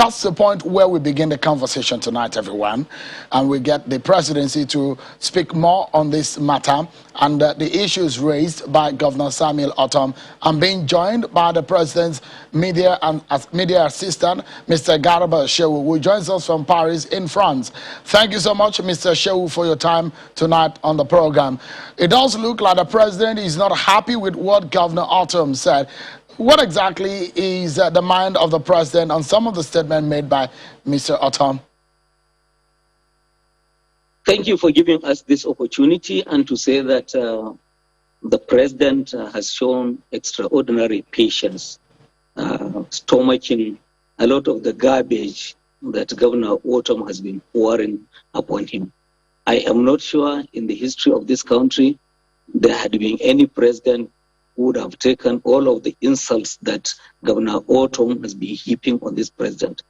That's the point where we begin the conversation tonight, everyone. And we get the presidency to speak more on this matter and the issues raised by Governor Samuel Ortom. I'm being joined by the president's media assistant, Mr. Garba Shehu, who joins us from Paris in France. Thank you so much, Mr. Shehu, for your time tonight on the program. It does look like the president is not happy with what Governor Ortom said. What exactly is the mind of the president on some of the statements made by Mr. Ortom? Thank you for giving us this opportunity and to say that the president has shown extraordinary patience, stomaching a lot of the garbage that Governor Ortom has been pouring upon him. I am not sure in the history of this country there had been any president would have taken all of the insults that Governor Ortom has been heaping on this president.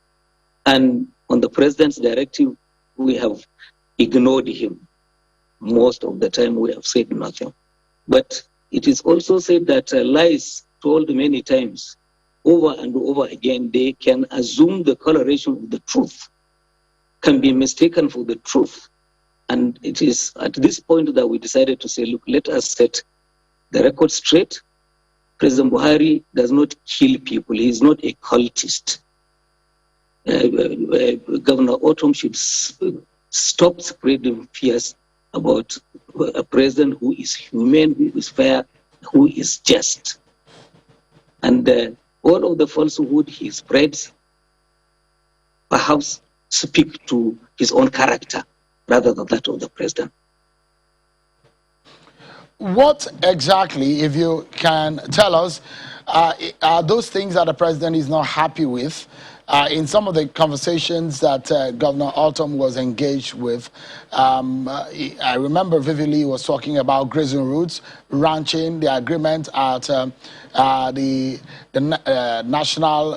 And on the president's directive, we have ignored him. Most of the time, we have said nothing. But it is also said that lies told many times, over and over again, they can assume the coloration of the truth, can be mistaken for the truth. And it is at this point that we decided to say, look, let us set the record straight. President Buhari does not kill people. He is not a cultist. Governor Ortom should stop spreading fears about a president who is humane, who is fair, who is just. And all of the falsehood he spreads perhaps speak to his own character rather than that of the president. What exactly, if you can tell us, are those things that the president is not happy with? In some of the conversations that Governor Ortom was engaged with, I remember vividly he was talking about grazing routes, ranching, the agreement at the National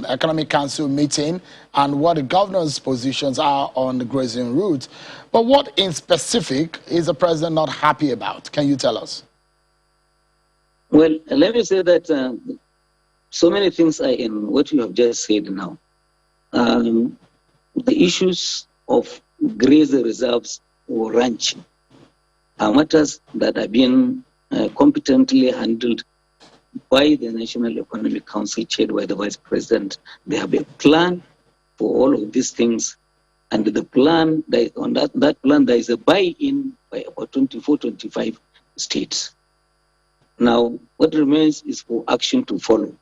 Economic Council meeting, and what the governor's positions are on the grazing routes. But what in specific is the president not happy about? Can you tell us? Well, let me say that so many things are in what you have just said now. The issues of grazing reserves or ranching are matters that are being competently handled by the National Economic Council, chaired by the Vice President. They have a plan for all of these things. And the plan, on that plan, there is a buy-in by about 24, 25 states. Now, what remains is for action to follow.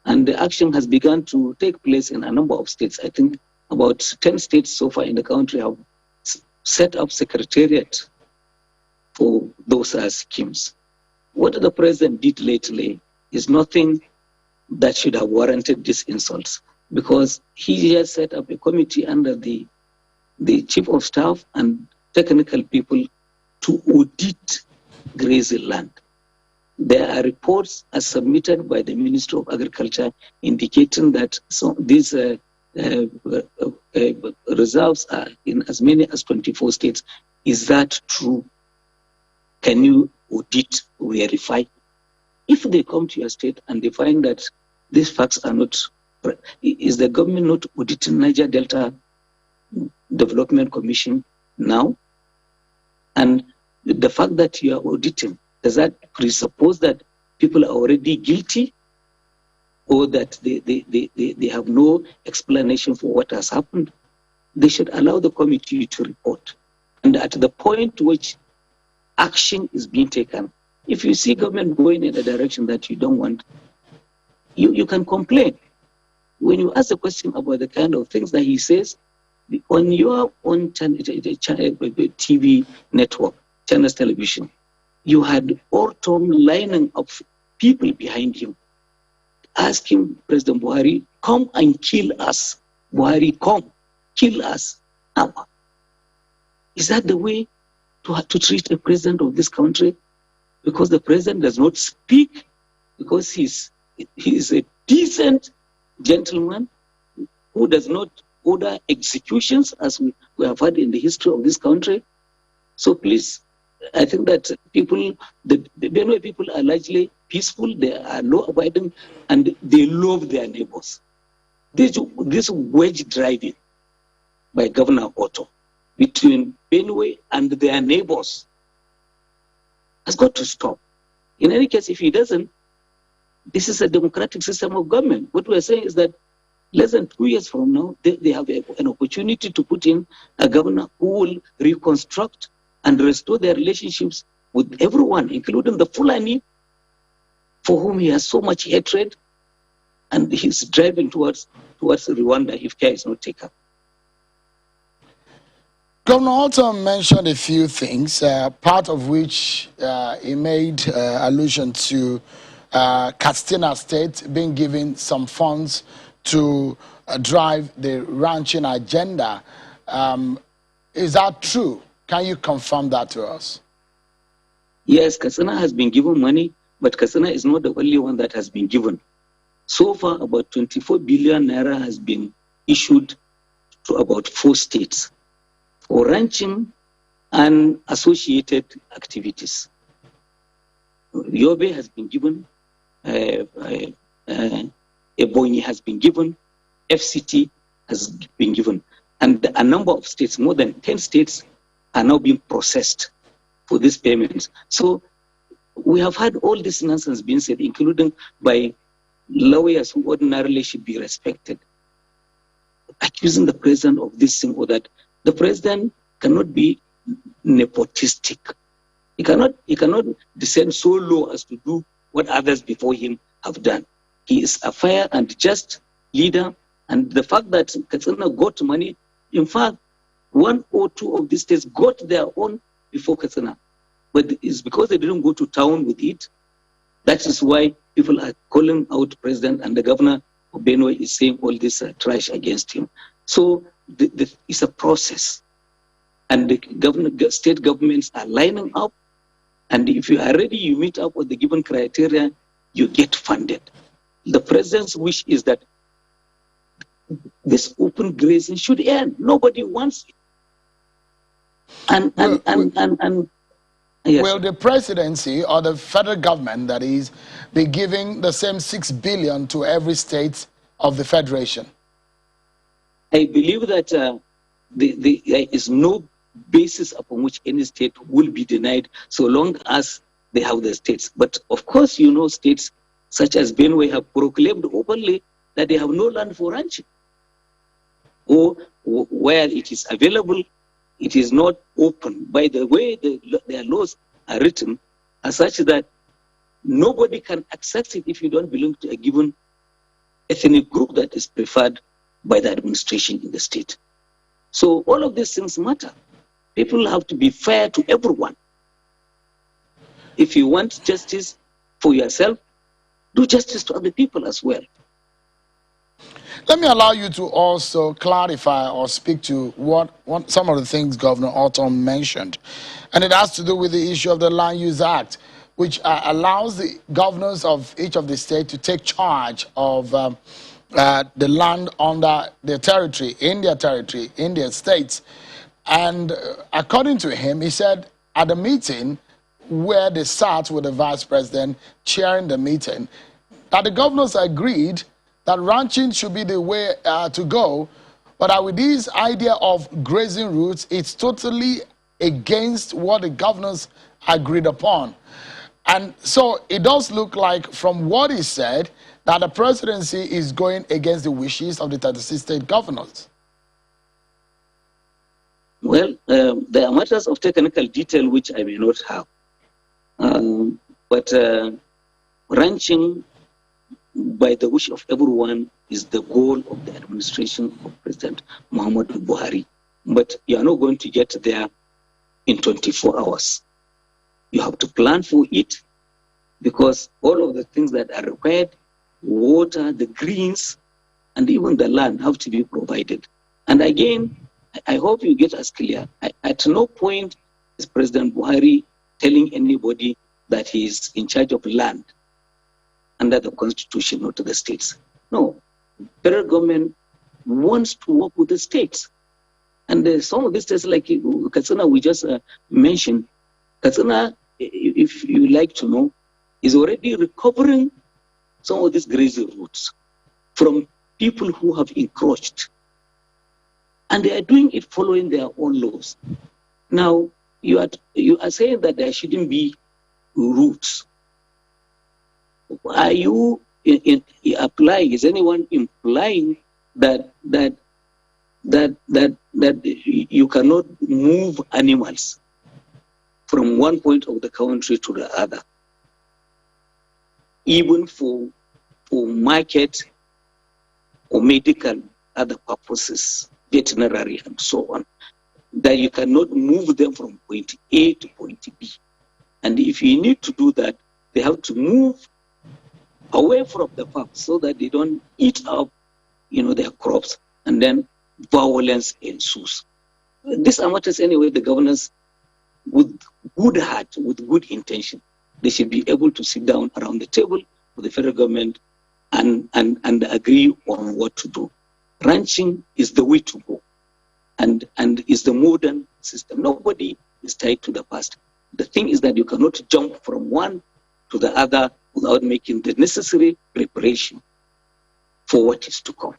And the action has begun to take place in a number of states. I think about 10 states so far in the country have set up secretariat for those schemes. What the president did lately is nothing that should have warranted these insults, because he has set up a committee under the chief of staff and technical people to audit grazing land. There are reports as submitted by the Ministry of Agriculture indicating that these reserves are in as many as 24 states. Is that true? Can you audit, verify? If they come to your state and they find that these facts are not, is the government not auditing Niger Delta Development Commission now? And the fact that you are auditing, does that presuppose that people are already guilty, or that they have no explanation for what has happened? They should allow the committee to report. And at the point which action is being taken, if you see government going in a direction that you don't want, you can complain. When you ask a question about the kind of things that he says, on your own TV network, Channels Television, you had Ortom lining up people behind him, asking President Buhari, come and kill us. Buhari, come, kill us. Now, is that the way to treat a president of this country? Because the president does not speak, because he is a decent gentleman who does not order executions, as we have had in the history of this country. So please, I think that the Benue people are largely peaceful, they are law-abiding, and they love their neighbors. this wedge driving by Governor Ortom between Benue and their neighbors has got to stop. In any case, if he doesn't, this is a democratic system of government. What we're saying is that less than 2 years from now, they have an opportunity to put in a governor who will reconstruct and restore their relationships with everyone, including the Fulani, for whom he has so much hatred, and he's driving towards Rwanda if care is not taken. Governor Ortom mentioned a few things, part of which he made allusion to Katsina State being given some funds to drive the ranching agenda. Is that true? Can you confirm that to us? Yes, Katsina has been given money, but Katsina is not the only one that has been given. So far, about 24 billion naira has been issued to about 4 states for ranching and associated activities. Yobe has been given, Ebonyi has been given, FCT has been given, and a number of states, more than 10 states, are now being processed for these payments. So we have had all this nonsense being said, including by lawyers who ordinarily should be respected, accusing the president of this thing or that. The president cannot be nepotistic. He cannot descend so low as to do what others before him have done. He is a fair and just leader, and the fact that Katsina got money, in fact, 1 or 2 of these states got their own before Katsina, but it's because they didn't go to town with it. That is why people are calling out the president, and the governor of Benue is saying all this trash against him. So it's a process, and the state governments are lining up, and if you are ready, you meet up with the given criteria, you get funded. The president's wish is that this open grazing should end. Nobody wants it. Yes. Will the presidency or the federal government, that is, be giving the same 6 billion to every state of the federation? I believe that there is no basis upon which any state will be denied so long as they have the states. But of course, you know, states such as Benue have proclaimed openly that they have no land for ranching, or where it is available, it is not open. By the way, their laws are written as such that nobody can access it if you don't belong to a given ethnic group that is preferred by the administration in the state. So all of these things matter. People have to be fair to everyone. If you want justice for yourself, do justice to other people as well. Let me allow you to also clarify or speak to what some of the things Governor Ortom mentioned. And it has to do with the issue of the Land Use Act, which allows the governors of each of the states to take charge of the land under their territory, in their states. And according to him, he said at the meeting where they sat with the vice president chairing the meeting, that the governors agreed that ranching should be the way to go, but with this idea of grazing routes, it's totally against what the governors agreed upon. And so it does look like, from what he said, that the presidency is going against the wishes of the 36 state governors. Well, there are matters of technical detail which I may not have. But ranching, by the wish of everyone, is the goal of the administration of President Muhammadu Buhari. But you are not going to get there in 24 hours. You have to plan for it, because all of the things that are required, water, the greens, and even the land have to be provided. And again, I hope you get us clear. At no point is President Buhari telling anybody that he is in charge of land under the constitution, not to the states. No, federal government wants to work with the states. And some of these states, like Katsina, we just mentioned, Katsina, if you like to know, is already recovering some of these grazing routes from people who have encroached. And they are doing it following their own laws. Now, you are saying that there shouldn't be routes. Are you applying? Is anyone implying that you cannot move animals from one point of the country to the other, even for market or medical other purposes, veterinary and so on, that you cannot move them from point A to point B? And if you need to do that, they have to move away from the farm so that they don't eat up, their crops, and then violence ensues. These are matters anyway. The governors, with good heart, with good intention, they should be able to sit down around the table with the federal government and agree on what to do. Ranching is the way to go, and is the modern system. Nobody is tied to the past. The thing is that you cannot jump from one to the other without making the necessary preparation for what is to come.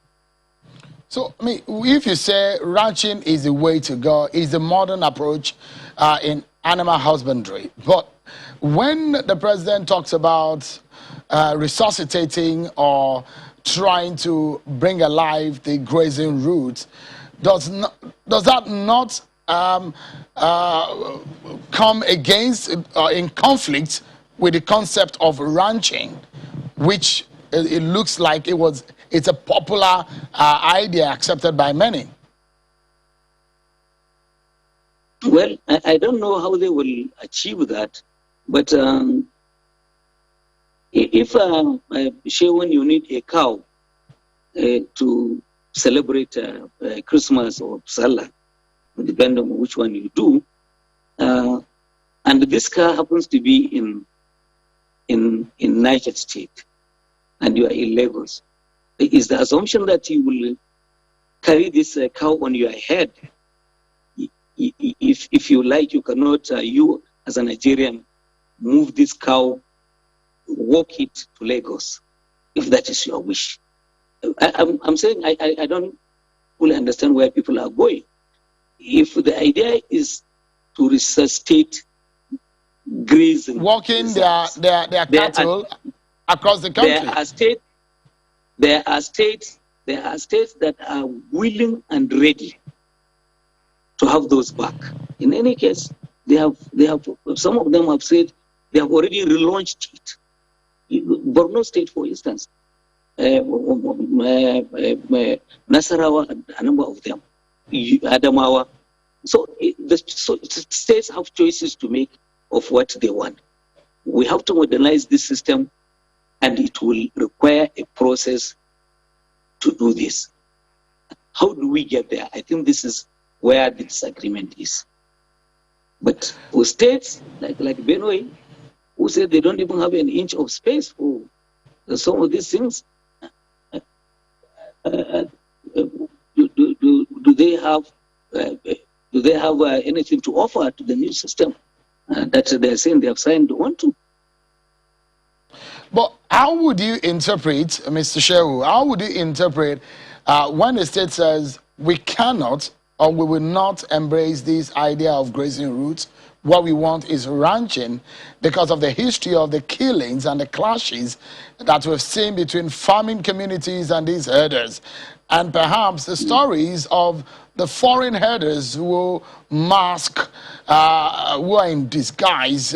So, if you say ranching is the way to go, is the modern approach in animal husbandry, but when the president talks about resuscitating or trying to bring alive the grazing routes, does that not come against in conflict with the concept of ranching, which it looks like it's a popular idea accepted by many? Well, I don't know how they will achieve that, but if Shehu, you need a cow to celebrate Christmas or Salah, depending on which one you do, and this cow happens to be in Niger State, and you are in Lagos, is the assumption that you will carry this cow on your head? If you like, you cannot, you as a Nigerian, move this cow, walk it to Lagos, if that is your wish. I'm saying I don't fully understand where people are going. If the idea is to resuscitate grazing, walking their cattle across the country, there are states that are willing and ready to have those back. In any case, they have some of them have said they have already relaunched it. Borno State, for instance, Nasarawa, a number of them, Adamawa. So states have choices to make of what they want. We have to modernize this system, and it will require a process to do this. How do we get there? I think this is where the disagreement is. But for states like Benue, who say they don't even have an inch of space for some of these things, do they have anything to offer to the new system that they're saying they have signed on to? But how would you interpret, Mr. Shehu, how would you interpret when the state says we cannot or we will not embrace this idea of grazing routes? What we want is ranching because of the history of the killings and the clashes that we've seen between farming communities and these herders. And perhaps the stories of the foreign herders who mask, who are in disguise,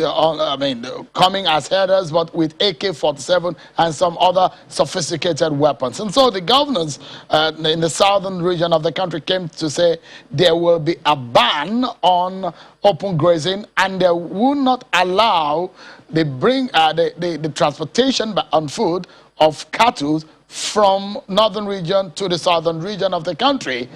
coming as herders, but with AK-47 and some other sophisticated weapons. And so the governors in the southern region of the country came to say there will be a ban on open grazing, and they will not allow the transportation on foot of cattle from northern region to the southern region of the country.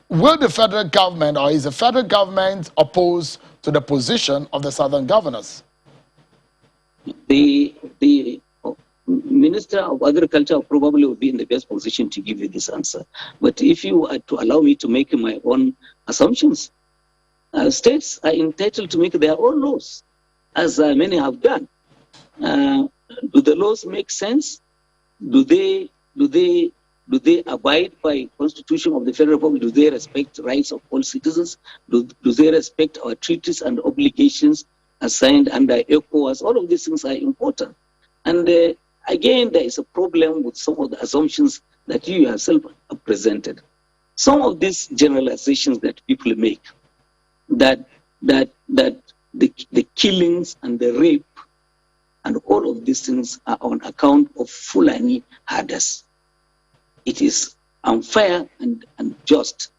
Will the federal government, or is the federal government opposed to the position of the southern governors? The Minister of Agriculture probably will be in the best position to give you this answer. But if you are to allow me to make my own assumptions, states are entitled to make their own laws, as many have done. Do the laws make sense? Do they Do they abide by Constitution of the Federal Republic? Do they respect rights of all citizens? Do they respect our treaties and obligations assigned under ECOWAS? All of these things are important. And again, there is a problem with some of the assumptions that you yourself have presented. Some of these generalizations that people make, that the killings and the rape and all of these things are on account of Fulani herders. It is unfair and unjust.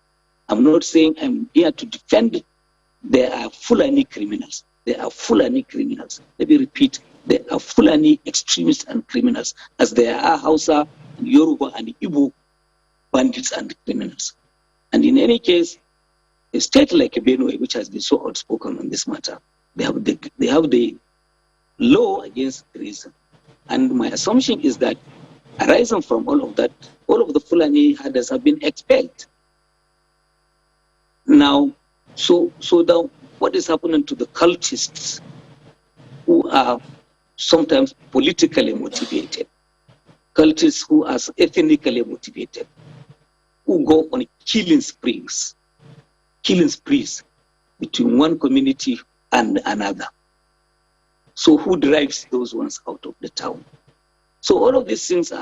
I'm not saying I'm here to defend it. There are Fulani criminals. There are Fulani criminals. Let me repeat, there are Fulani extremists and criminals, as there are Hausa, and Yoruba, and Igbo bandits and criminals. And in any case, a state like Benue, which has been so outspoken on this matter, they have the law against treason. And my assumption is that arising from all of that, all of the Fulani herders have been expelled. Now, so now what is happening to the cultists who are sometimes politically motivated, cultists who are ethnically motivated, who go on killing sprees between one community and another. So who drives those ones out of the town? So all of these things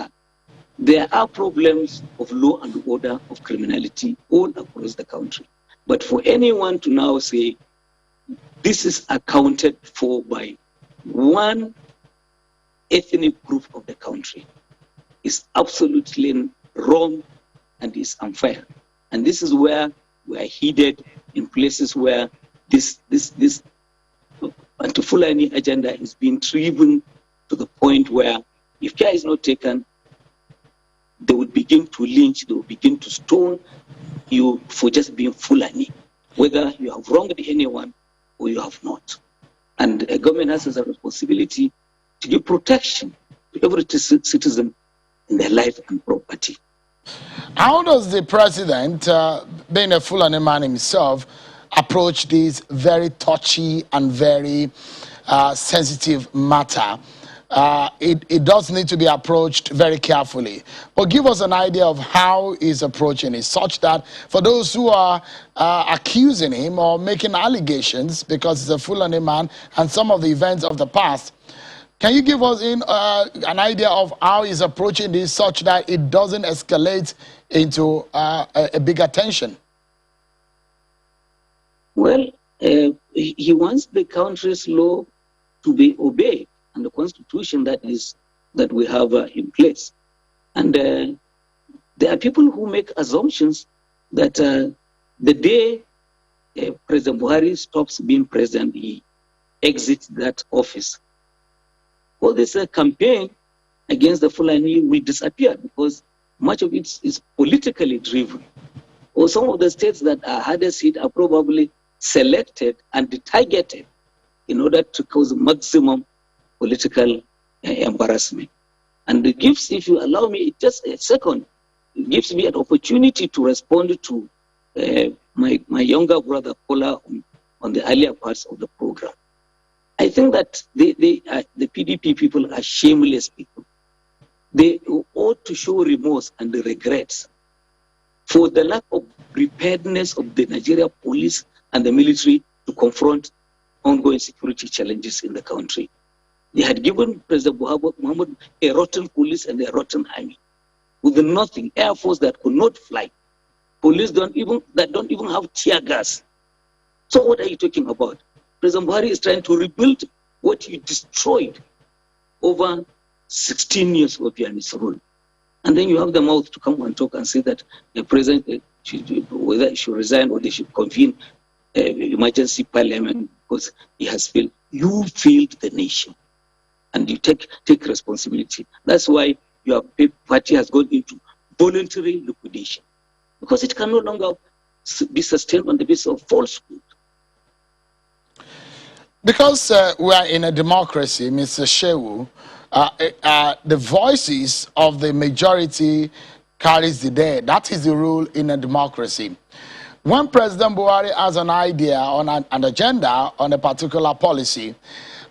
there are problems of law and order, of criminality all across the country. But for anyone to now say this is accounted for by one ethnic group of the country is absolutely wrong and is unfair. And this is where we are heeded in places where this anti-Fulani agenda is being driven to the point where if care is not taken, they would begin to lynch, they would begin to stone you for just being Fulani, whether you have wronged anyone or you have not. And a government has a responsibility to give protection to every citizen in their life and property. How does the president, being a Fulani man himself, approach this very touchy and very sensitive matter? It does need to be approached very carefully. But give us an idea of how he's approaching it, such that for those who are accusing him or making allegations, because he's a Fulani man, and some of the events of the past, can you give us an idea of how he's approaching this such that it doesn't escalate into a bigger tension? Well, he wants the country's law to be obeyed and the constitution that we have in place. And there are people who make assumptions that the day President Buhari stops being president, he exits that office. All this campaign against the Fulani will disappear because much of it is politically driven. Or some of the states that are hardest hit are probably selected and targeted in order to cause maximum political embarrassment. And it gives, if you allow me just a second, it gives me an opportunity to respond to my younger brother Kola on the earlier parts of the program. I think that the PDP people are shameless people. They ought to show remorse and regrets for the lack of preparedness of the Nigeria police and the military to confront ongoing security challenges in the country. They had given President Muhammad a rotten police and a rotten army with nothing, air force that could not fly, police that don't even have tear gas. So what are you talking about? President Buhari is trying to rebuild what he destroyed over 16 years of his rule. And then you have the mouth to come and talk and say that the president whether he should resign or they should convene emergency parliament because he has failed. You failed the nation. And you take responsibility. That's why your party has gone into voluntary liquidation. Because it can no longer be sustained on the basis of falsehood. Because we are in a democracy, Mr. Shehu, the voices of the majority carries the day. That is the rule in a democracy. When President Buhari has an idea on an agenda on a particular policy,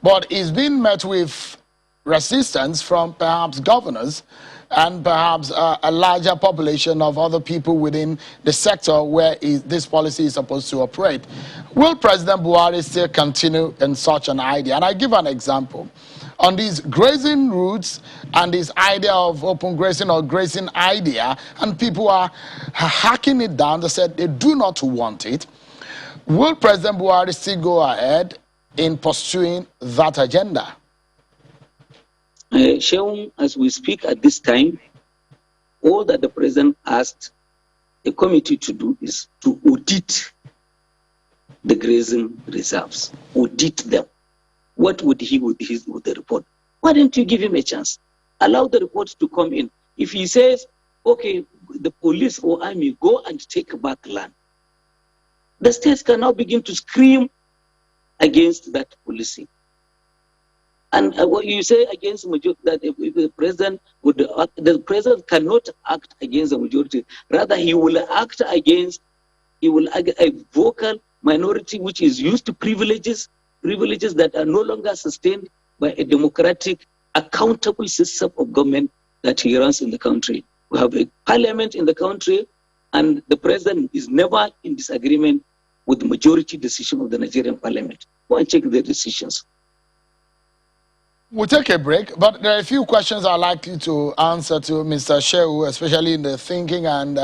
but it's been met with resistance from perhaps governors, and perhaps a larger population of other people within the sector where this policy is supposed to operate. Will President Buhari still continue in such an idea? And I give an example. On these grazing routes and this idea of open grazing or grazing idea, and people are hacking it down, they said they do not want it. Will President Buhari still go ahead in pursuing that agenda? Shehu, as we speak at this time, all that the president asked a committee to do is to audit the grazing reserves, audit them. What would he with the report? Why don't you give him a chance? Allow the report to come in. If he says, okay, the police or army go and take back land, the states can now begin to scream against that policy. And what you say against the majority, that if the president the president cannot act against the majority. Rather, he will act against, a vocal minority which is used to privileges that are no longer sustained by a democratic, accountable system of government that he runs in the country. We have a parliament in the country, and the president is never in disagreement with the majority decision of the Nigerian parliament. Go and check the decisions. We'll take a break, but there are a few questions I'd like you to answer to Mr. Shehu, especially in the thinking and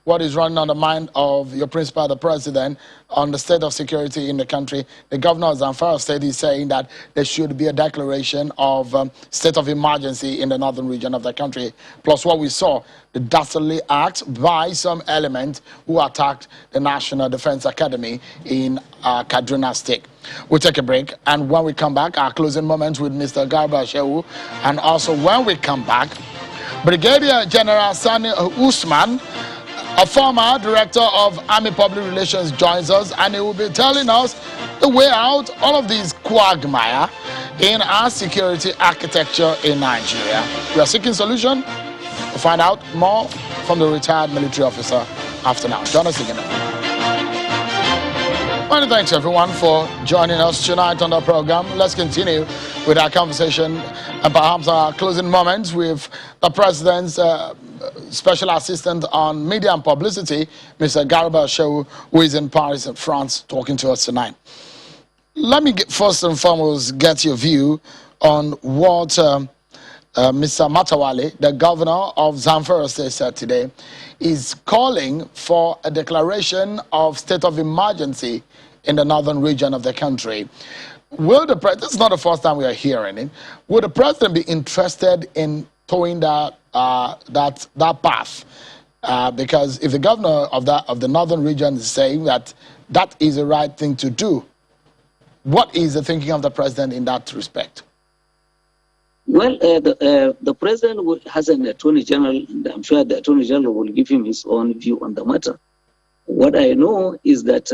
what is running on the mind of your principal, the president, on the state of security in the country. The governor of Zamfara State is saying that there should be a declaration of state of emergency in the northern region of the country. Plus what we saw, the dastardly act by some element who attacked the National Defense Academy in Kaduna State. We'll take a break, and when we come back, our closing moments with Mr. Garba Shehu, and also when we come back, Brigadier General Sani Usman, a former director of Army Public Relations, joins us, and he will be telling us the way out all of these quagmire in our security architecture in Nigeria. We are seeking solution. We'll find out more from the retired military officer after now. Join us again. Many thanks everyone for joining us tonight on the program. Let's continue with our conversation and perhaps our closing moments with the President's Special Assistant on Media and Publicity, Mr. Garba Shehu, who is in Paris, France, talking to us tonight. Let me first and foremost get your view on what Mr. Matawale, the governor of Zamfara State, said today, is calling for a declaration of state of emergency in the northern region of the country. Will the president, this is not the first time we are hearing it, would the president be interested in towing that path? Because if the governor of the northern region is saying that that is the right thing to do, what is the thinking of the president in that respect? Well, the president has an attorney general, and I'm sure the attorney general will give him his own view on the matter. What I know is that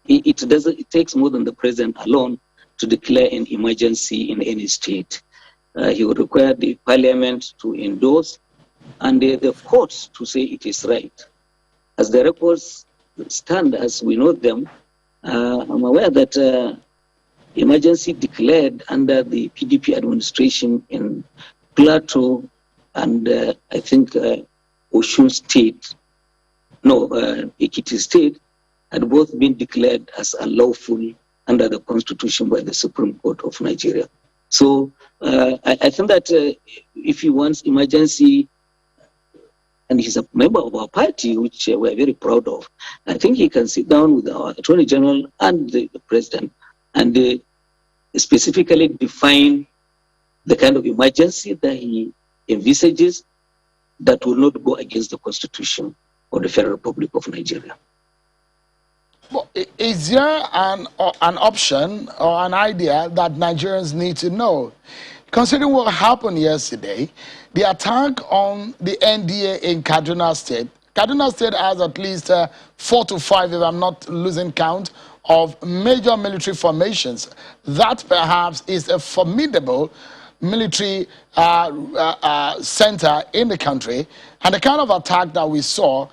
it takes more than the president alone to declare an emergency in any state. He would require the parliament to endorse and the courts to say it is right. As the records stand, as we know them, I'm aware that emergency declared under the PDP administration in Plateau and I think Osun State, Ekiti State, had both been declared as unlawful under the Constitution by the Supreme Court of Nigeria. So I think that if he wants emergency, and he's a member of our party, which we're very proud of, I think he can sit down with our Attorney General and the President and specifically define the kind of emergency that he envisages that will not go against the Constitution of the Federal Republic of Nigeria. Well, is there an option or an idea that Nigerians need to know? Considering what happened yesterday, the attack on the NDA in Kaduna State. Kaduna State has at least 4 to 5, if I'm not losing count, of major military formations. That perhaps is a formidable military center in the country. And the kind of attack that we saw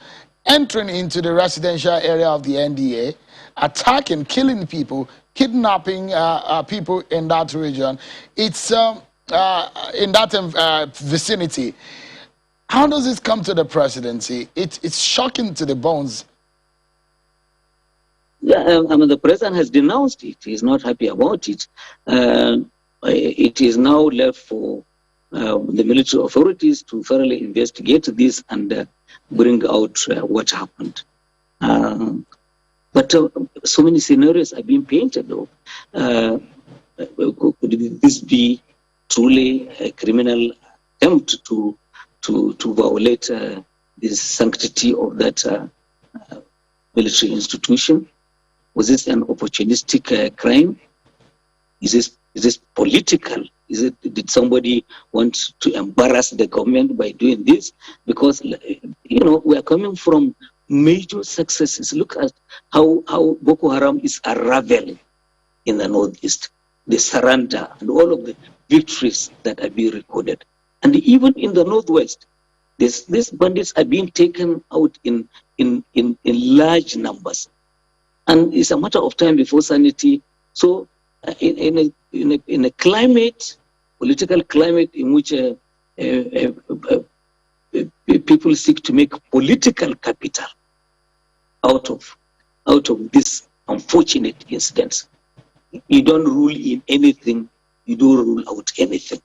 entering into the residential area of the NDA, attacking, killing people, kidnapping people in that region. It's in that vicinity. How does this come to the presidency? It's shocking to the bones. Yeah, the president has denounced it. He's not happy about it. It is now left for the military authorities to thoroughly investigate this and bring out what happened. But so many scenarios are being painted, though. Could this be truly a criminal attempt to violate the sanctity of that military institution? Was this an opportunistic crime? Is this political? Did somebody want to embarrass the government by doing this? Because we are coming from major successes. Look at how Boko Haram is unraveling in the northeast, the surrender and all of the victories that are being recorded. And even in the northwest, these bandits are being taken out in large numbers. And it's a matter of time before sanity. So in a climate, political climate in which people seek to make political capital out of this unfortunate incidents, you don't rule in anything, you don't rule out anything.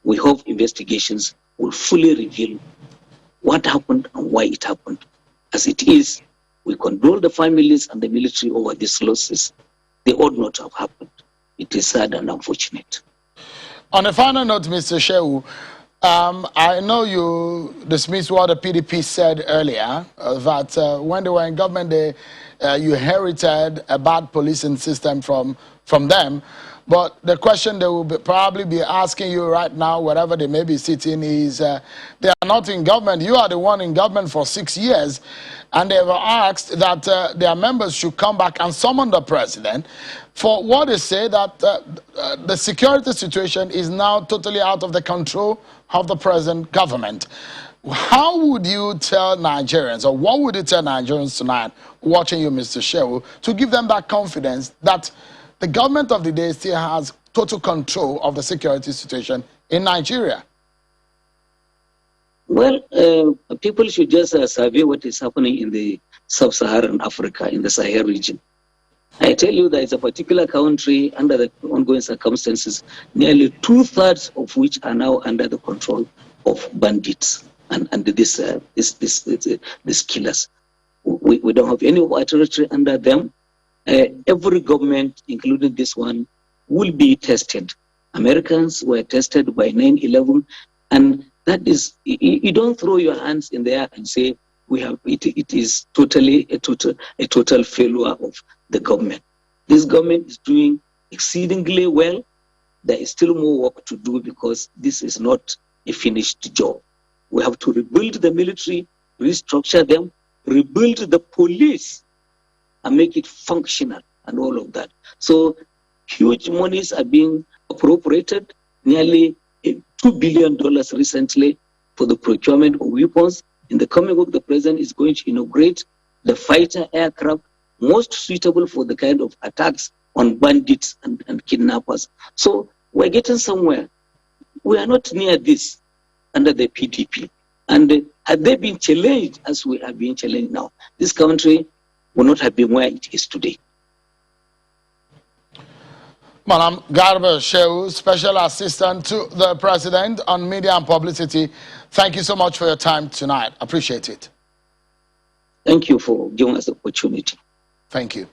We hope investigations will fully reveal what happened and why it happened. As it is, we condole the families and the military over these losses. They ought not to have happened. It is sad and unfortunate. On a final note, Mr. Shehu, I know you dismissed what the PDP said earlier, that when they were in government, you inherited a bad policing system from them. But the question they will probably be asking you right now, wherever they may be sitting, is they are not in government. You are the one in government for 6 years. And they have asked that their members should come back and summon the president for what they say that the security situation is now totally out of the control of the present government. How would you tell Nigerians, or what would you tell Nigerians tonight watching you, Mr. Shehu, to give them that confidence that the government of the day still has total control of the security situation in Nigeria? Well, people should just survey what is happening in the sub-Saharan Africa, in the Sahel region. I tell you there is a particular country under the ongoing circumstances, nearly 2/3 of which are now under the control of bandits and these killers. We don't have any of our territory under them. Every government, including this one, will be tested. Americans were tested by 9/11, and that is, you don't throw your hands in the air and say we have it is totally a total failure of the government. This government is doing exceedingly well. There is still more work to do because this is not a finished job. We have to rebuild the military, restructure them, rebuild the police, and make it functional and all of that. So huge monies are being appropriated, nearly $2 billion recently for the procurement of weapons. In the coming week, the president is going to inaugurate the fighter aircraft most suitable for the kind of attacks on bandits and kidnappers. So we're getting somewhere. We are not near this under the PDP. And had they been challenged as we are being challenged now, this country would not have been where it is today. Madam Garba Shehu, Special Assistant to the President on Media and Publicity, thank you so much for your time tonight. Appreciate it. Thank you for giving us the opportunity. Thank you.